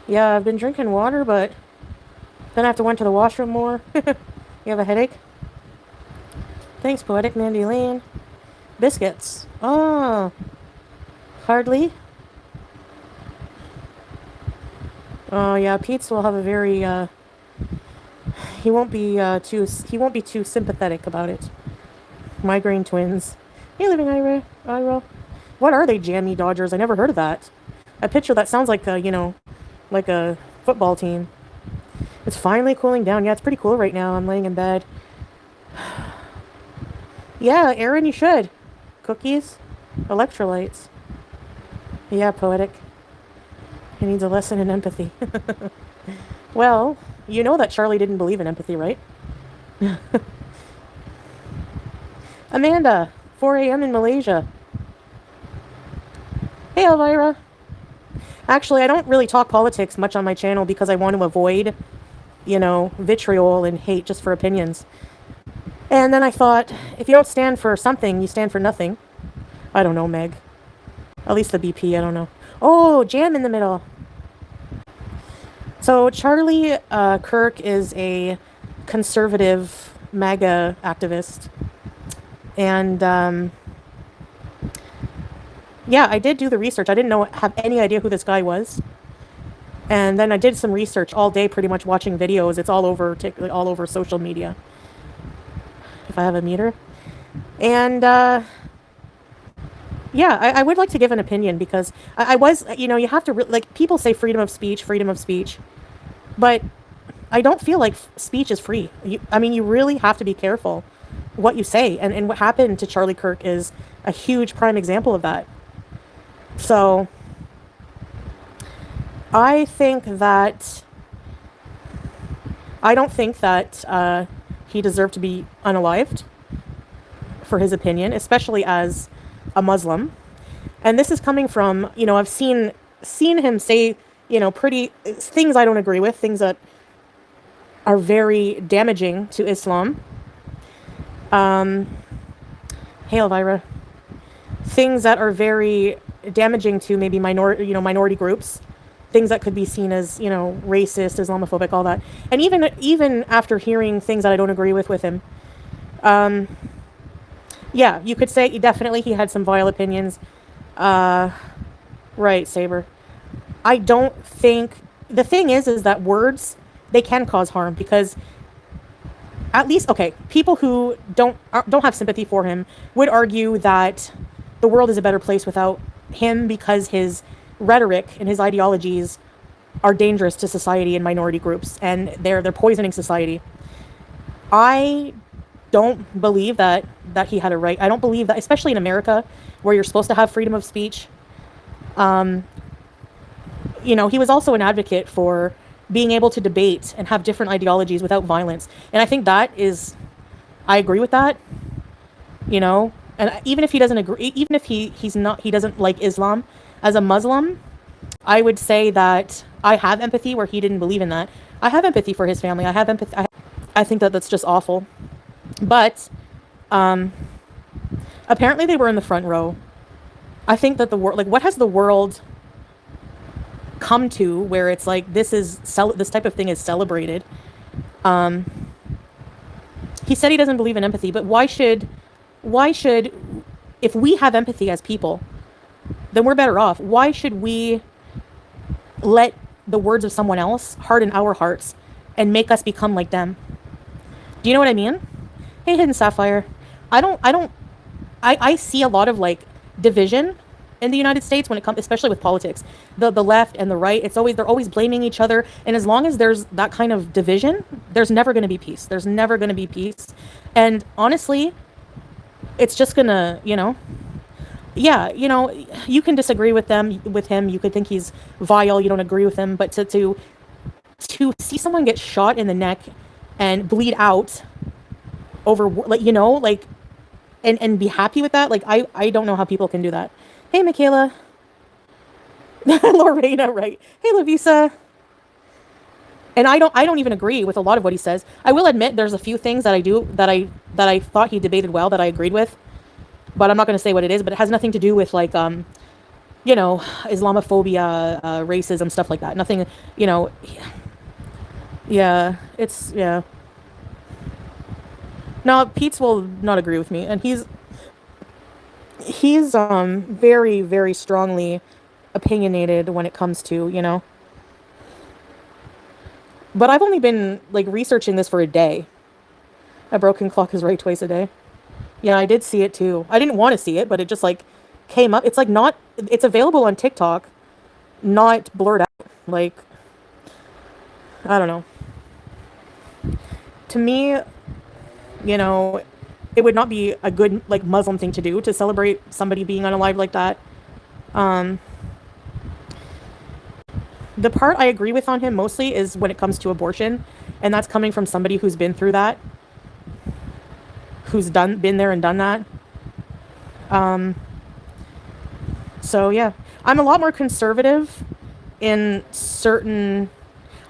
Yeah, I've been drinking water, but then I have to went to the washroom more. You have a headache? Thanks, Poetic Mandy Lane. Biscuits. Oh, hardly. Oh yeah, Pete's will have a very he won't be too sympathetic about it. Migraine twins. Hey, living Ira. What are they, jammy Dodgers? I never heard of that. A picture that sounds like like a football team. It's finally cooling down. Yeah, it's pretty cool right now. I'm laying in bed. Yeah, Aaron, you should. Cookies, electrolytes. Yeah, Poetic. He needs a lesson in empathy. Well, you know that Charlie didn't believe in empathy, right? Amanda, 4 a.m. in Malaysia. Hey, Elvira. Actually, I don't really talk politics much on my channel because I want to avoid, vitriol and hate just for opinions. And then I thought, if you don't stand for something, you stand for nothing. I don't know, Meg. At least the BP, I don't know. Oh, jam in the middle. So Charlie Kirk is a conservative MAGA activist. And yeah, I did do the research. I didn't have any idea who this guy was. And then I did some research all day, pretty much watching videos. It's all over social media. If I have a meter. And yeah, I would like to give an opinion because I was, you have to, like, people say freedom of speech, but I don't feel like speech is free. You really have to be careful what you say. And what happened to Charlie Kirk is a huge prime example of that. So I don't think that he deserved to be unalived for his opinion, especially as a Muslim. And this is coming from, I've seen him say, pretty things I don't agree with, things that are very damaging to Islam. Hey, Elvira. Things that are very damaging to maybe minority groups, things that could be seen as, racist, Islamophobic, all that. And even after hearing things that I don't agree with him, yeah, you could say definitely he had some vile opinions. Right, Saber. I don't think the thing is that words, they can cause harm because at least, okay, people who don't have sympathy for him would argue that the world is a better place without him because his rhetoric and his ideologies are dangerous to society and minority groups, and they're poisoning society. I don't believe that he had a right. I don't believe that, especially in America, where you're supposed to have freedom of speech. He was also an advocate for being able to debate and have different ideologies without violence. And I think I agree with that, and even if he doesn't agree, even if he doesn't like Islam as a Muslim, I would say that I have empathy where he didn't believe in that. I have empathy for his family. I have empathy. I think that that's just awful. But apparently they were in the front row. I think that what has the world come to where it's like this type of thing is celebrated? He said he doesn't believe in empathy, but why should if we have empathy as people, then we're better off. Why should we let the words of someone else harden our hearts and make us become like them? Do you know what I mean? Hey, Hidden Sapphire. I see a lot of like division in the United States when it comes, especially with politics. The left and the right, they're always blaming each other. And as long as there's that kind of division, there's never going to be peace. There's never going to be peace. And honestly, it's just gonna, yeah, you can disagree with him. You could think he's vile. You don't agree with him, but to see someone get shot in the neck and bleed out over, like, and be happy with that. Like, I don't know how people can do that. Hey, Michaela. Lorena, right. Hey, Lavisa. And I don't even agree with a lot of what he says. I will admit there's a few things that I thought he debated well that I agreed with, but I'm not going to say what it is, but it has nothing to do with like you know, Islamophobia, racism, stuff like that. Nothing, you know, yeah, it's, yeah. No, Pete's will not agree with me, and he's very, very strongly opinionated when it comes to, you know. But I've only been like researching this for a day. A broken clock is right twice a day. Yeah, I did see it too. I didn't want to see it, but it just like came up. It's like not, it's available on TikTok, not blurred out. Like, I don't know. To me, you know, it would not be a good like Muslim thing to do to celebrate somebody being unalive like that. Um, the part I agree with on him mostly is when it comes to abortion, and that's coming from somebody who's been through that, who's been there and done that. Um, so yeah, I'm a lot more conservative in certain.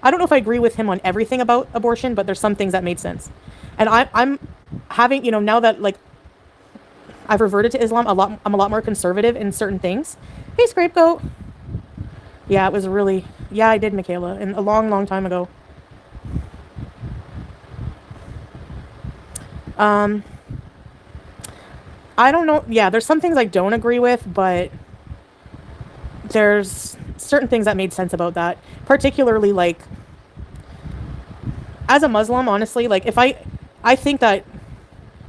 I don't know if I agree with him on everything about abortion, but there's some things that made sense, and I'm having, you know, now that like I've reverted to Islam a lot, I'm a lot more conservative in certain things. Hey, scapegoat. Yeah, it was really, yeah, I did, Michaela, and a long, long time ago. Um, I don't know. Yeah, there's some things I don't agree with, but there's certain things that made sense about that. Particularly, like, as a Muslim, honestly, like, I think that,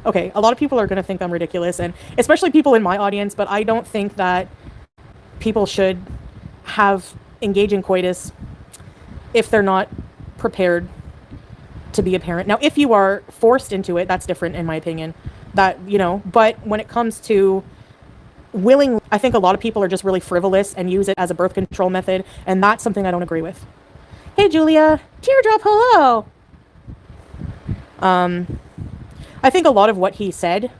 okay, a lot of people are going to think I'm ridiculous, and especially people in my audience, but I don't think that people should have engage in coitus if they're not prepared to be a parent. Now, if you are forced into it, that's different, in my opinion. That, you know, but when it comes to willing, I think a lot of people are just really frivolous and use it as a birth control method, and that's something I don't agree with. Hey, Julia, teardrop, hello. Um, I think a lot of what he said,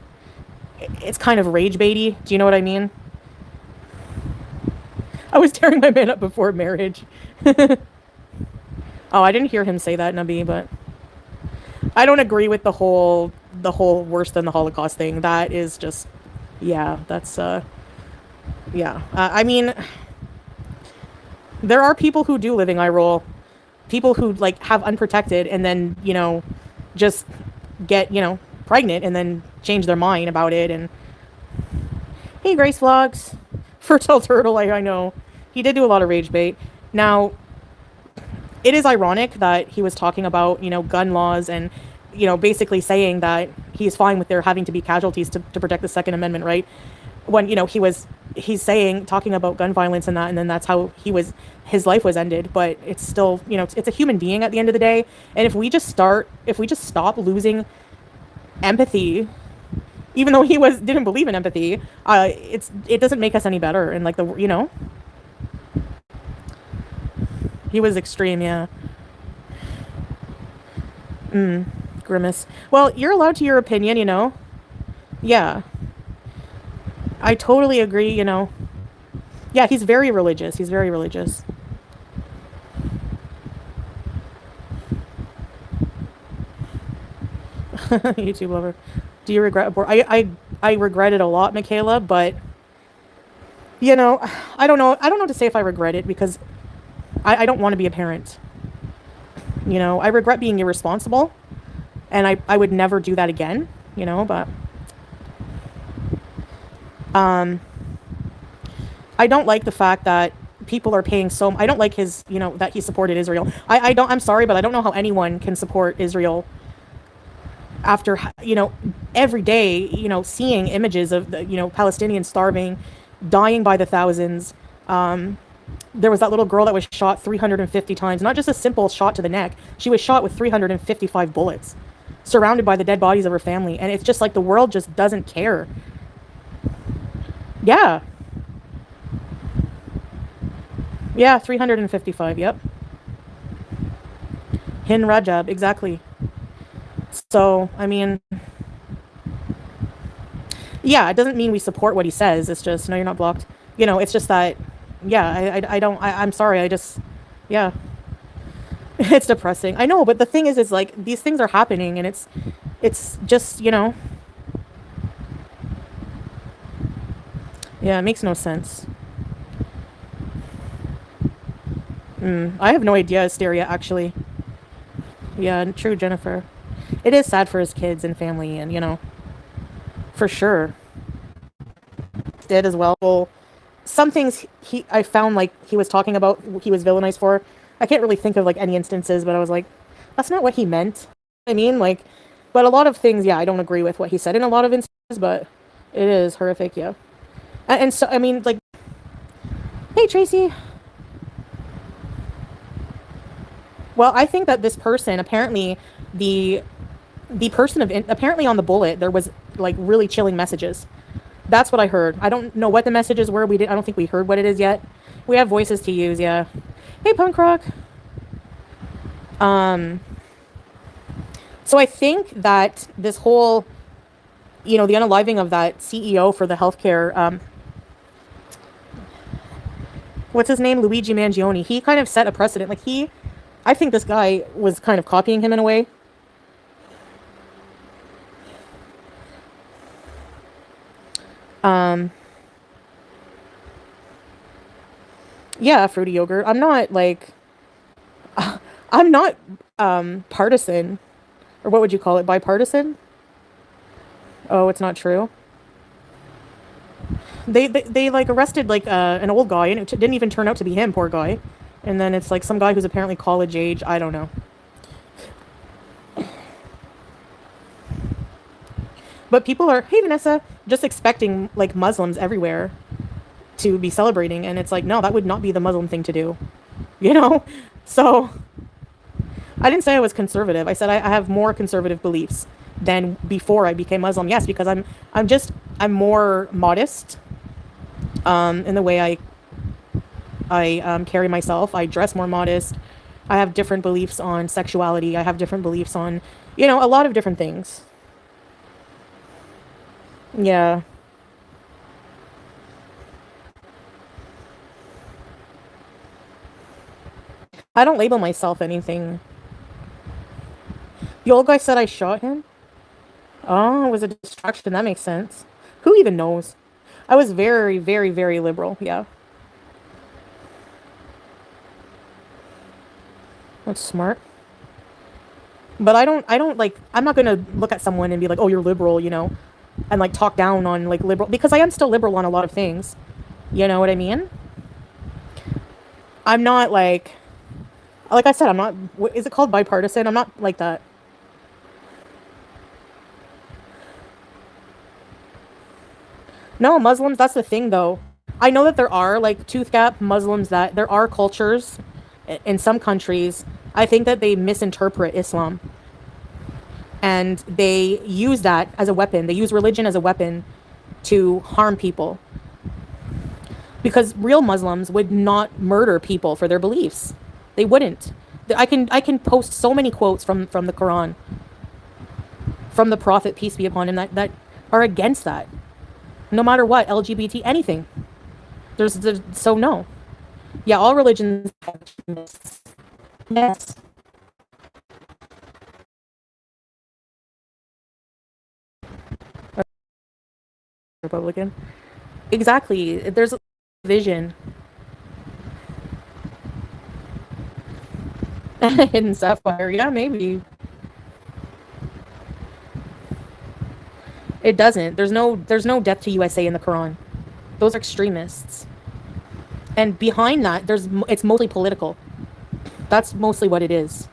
it's kind of rage baity. Do you know what I mean? I was tearing my man up before marriage. Oh, I didn't hear him say that, Nabi, but I don't agree with the whole worse than the Holocaust thing. That is just, yeah, that's yeah. I mean, there are people who do living eye roll, people who like have unprotected and then, you know, just get, you know, pregnant and then change their mind about it. And hey, Grace Vlogs, Fertile Turtle, I know he did do a lot of rage bait. Now, it is ironic that he was talking about, you know, gun laws and, you know, basically saying that he's fine with there having to be casualties to protect the Second Amendment, right? When, you know, he's saying, talking about gun violence and that, and then that's how his life was ended. But it's still, you know, it's a human being at the end of the day. And if we just stop losing empathy, even though didn't believe in empathy, it doesn't make us any better. And like you know, he was extreme, yeah. Grimace. Well, you're allowed to your opinion, you know. Yeah, I totally agree, you know. Yeah, he's very religious. He's very religious. YouTube lover. Do you regret abort? I regret it a lot, Michaela, but you know, I don't know. I don't know to say if I regret it because I don't want to be a parent. You know, I regret being irresponsible and I would never do that again, you know, but um I don't like the fact that people are paying so I don't like his, you know, that he supported Israel. I don't, I'm sorry, but I don't know how anyone can support Israel after, you know, every day, you know, seeing images of the, you know, Palestinians starving, dying by the thousands. There was that little girl that was shot 350 times, not just a simple shot to the neck. She was shot with 355 bullets, surrounded by the dead bodies of her family. And it's just like the world just doesn't care. Yeah. Yeah, 355, yep. Hin Rajab, exactly. So, I mean, yeah, it doesn't mean we support what he says. It's just, no, you're not blocked. You know, it's just that, yeah, I don't, I'm sorry, I just, yeah. It's depressing. I know, but the thing is like, these things are happening and it's just, you know, yeah, it makes no sense. I have no idea, Asteria, actually. Yeah, true, Jennifer. It is sad for his kids and family, and, for sure. Did as well. Well, some things I found like he was talking about he was villainized for. I can't really think of like any instances, but I was like, that's not what he meant. I mean, like, but a lot of things, yeah, I don't agree with what he said in a lot of instances, but it is horrific, yeah. And so I mean, like, hey Tracy. Well, I think that this person apparently the the person of apparently on the bullet there was like really chilling messages. That's what I heard. I don't know what the messages were. I don't think we heard what it is yet. We have voices to use, yeah. Hey, punk rock. Um. So I think that this whole, the unaliving of that CEO for the healthcare, what's his name, Luigi Mangione. He kind of set a precedent. I think this guy was kind of copying him in a way. Um. Yeah, fruity yogurt. I'm not like, I'm not partisan, or what would you call it, bipartisan? Oh, it's not true. They like arrested like an old guy, and didn't even turn out to be him, poor guy. And then it's like some guy who's apparently college age. I don't know. But people are, hey Vanessa, just expecting like Muslims everywhere to be celebrating, and it's like, no, that would not be the Muslim thing to do, you know. So I didn't say I was conservative. I said I have more conservative beliefs than before I became Muslim. Yes, because I'm more modest in the way I carry myself. I dress more modest. I have different beliefs on sexuality. I have different beliefs on, a lot of different things. Yeah. I don't label myself anything. The old guy said I shot him. Oh, it was a distraction. That makes sense. Who even knows? I was very, very, very liberal. Yeah. That's smart. But I don't like, I'm not gonna look at someone and be like, oh, you're liberal, and like talk down on like liberal, because I am still liberal on a lot of things. You know what I mean? I'm not like I said, I'm not, what is it called, bipartisan? I'm not like that. No, Muslims, that's the thing though. I know that there are like tooth gap Muslims, that there are cultures in some countries. I think that they misinterpret Islam, and they use that as a weapon. They use religion as a weapon to harm people, because real Muslims would not murder people for their beliefs. They wouldn't. I can post so many quotes from the Quran, from the Prophet, peace be upon him, that are against that. No matter what, LGBT, anything. There's so no. Yeah, all religions. Yes. Republican. Exactly. There's a vision. Hidden sapphire. Yeah, maybe. It doesn't. There's no death to USA in the Quran. Those are extremists. And behind that, it's mostly political. That's mostly what it is.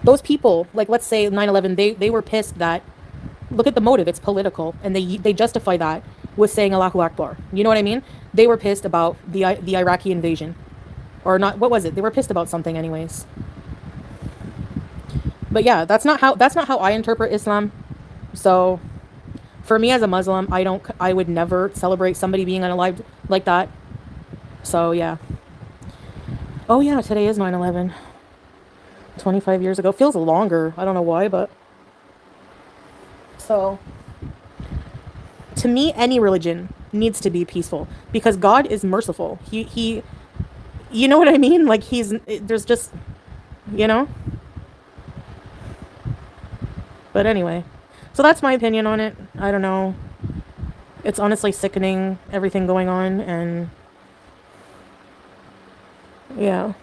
Those people, like let's say 9/11, they were pissed that, look at the motive, it's political, and they justify that with saying Allahu Akbar. You know what I mean? They were pissed about the Iraqi invasion, or not. What was it? They were pissed about something, anyways. But yeah, that's not how I interpret Islam. So for me as a Muslim, I would never celebrate somebody being unalived like that. So yeah. Oh yeah, today is 9/11. 25 years ago. Feels longer. I don't know why, but so to me, any religion needs to be peaceful, because God is merciful. You know what I mean? Like there's just, you know. But anyway, so that's my opinion on it. I don't know. It's honestly sickening, everything going on, and Yeah.